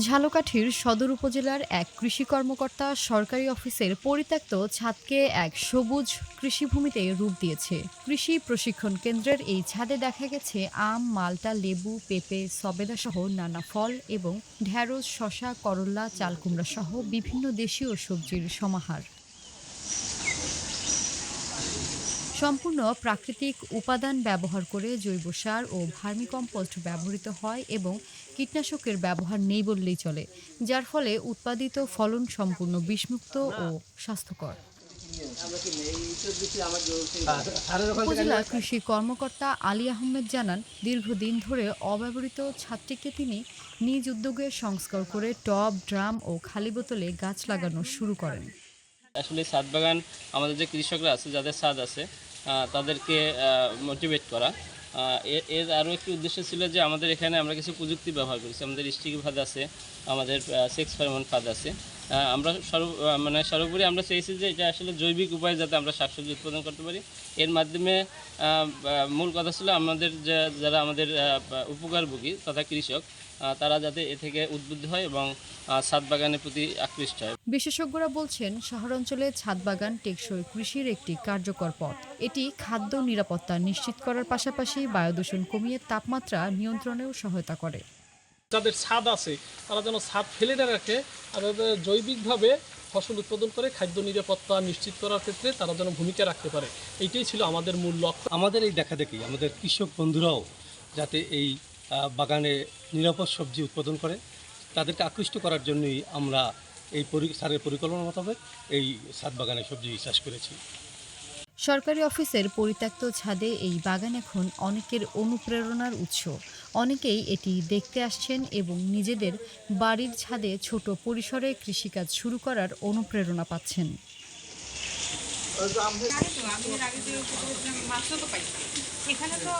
ঝালকাঠির সদর উপজেলার এক কৃষি কর্মকর্তা সরকারি অফিসের পরিত্যক্ত ছাদকে এক সবুজ কৃষিভূমিতে রূপ দিয়েছে। কৃষি প্রশিক্ষণ কেন্দ্রের এই ছাদে দেখা গেছে আম, মাল্টা, লেবু, পেঁপে, সবেদা সহ নানা ফল এবং ঢেঁড়স, শসা, করল্লা, চালকুমড়া সহ বিভিন্ন দেশীয় সবজির সমাহার। সম্পূর্ণ প্রাকৃতিক উপাদান ব্যবহার করে জৈব সার ও ভার্মিকম্পোস্ট ব্যবহৃত হয় এবং কীটনাশকের ব্যবহার নেই বললেই চলে, যার ফলে উৎপাদিত ফলন সম্পূর্ণ বিষমুক্ত ও স্বাস্থ্যকর। উপজেলা কৃষি কর্মকর্তা আলী আহমেদ জানান, দীর্ঘদিন ধরে অব্যবহৃত ছাদটিকে তিনি নিজ উদ্যোগে সংস্কার করে টব, ড্রাম ও খালি বোতলে গাছ লাগানো শুরু করেন। আসলে ছাদ বাগান আমাদের যে কৃষকরা আছে, যাদের ছাদ আছে, তাদেরকে মোটিভেট করা। এর আরও একটি উদ্দেশ্য ছিল যে আমাদের এখানে আমরা কিছু প্রযুক্তি ব্যবহার করেছি। আমাদের স্টিকি ফাঁদ আছে, আমাদের সেক্স ফেরোমন ফাঁদ আছে। আমরা সর্বোপরি আমরা চেয়েছি যে এটা আসলে জৈবিক উপায়ে যাতে আমরা শাকসবজি উৎপাদন করতে পারি। এর মাধ্যমে মূল কথা ছিল আমাদের যারা আমাদের উপকারভোগী তথা কৃষক, তারা যাতে এ থেকে উদ্বুদ্ধ হয় এবং ছাদ বাগানের প্রতি আকৃষ্ট হয়। বিশেষজ্ঞরা বলছেন, শহরাঞ্চলে ছাদ বাগান টেকসই কৃষির একটি কার্যকর পথ। এটি খাদ্য নিরাপত্তা নিশ্চিত করার পাশাপাশি বায়ুদূষণ কমিয়ে তাপমাত্রা নিয়ন্ত্রণেও সহায়তা করে। যাদের ছাদ আছে তারা যেন ছাদ ফেলে না রাখে, আর জৈবিকভাবে ফসল উৎপাদন করে খাদ্য নিরাপত্তা নিশ্চিত করার ক্ষেত্রে তারা যেন ভূমিকা রাখতে পারে। এইটাই ছিল আমাদের মূল লক্ষ্য। আমাদের এই দেখাদেখি আমাদের কৃষক বন্ধুরাও যাতে এই বাগানে নিরাপদ সবজি উৎপাদন করে, তাদেরকে আকৃষ্ট করার জন্যই আমরা এই স্যারের পরিকল্পনা মোতাবেক এই ছাদ বাগানে সবজি চাষ করেছি। সরকারি অফিসের পরিত্যক্ত ছাদে এই বাগান এখন অনেকের অনুপ্রেরণার উৎস। অনেকেই এটি দেখতে আসছেন এবং নিজেদের বাড়ির ছাদে ছোট পরিসরে কৃষিকাজ শুরু করার অনুপ্রেরণা পাচ্ছেন। এখানে তো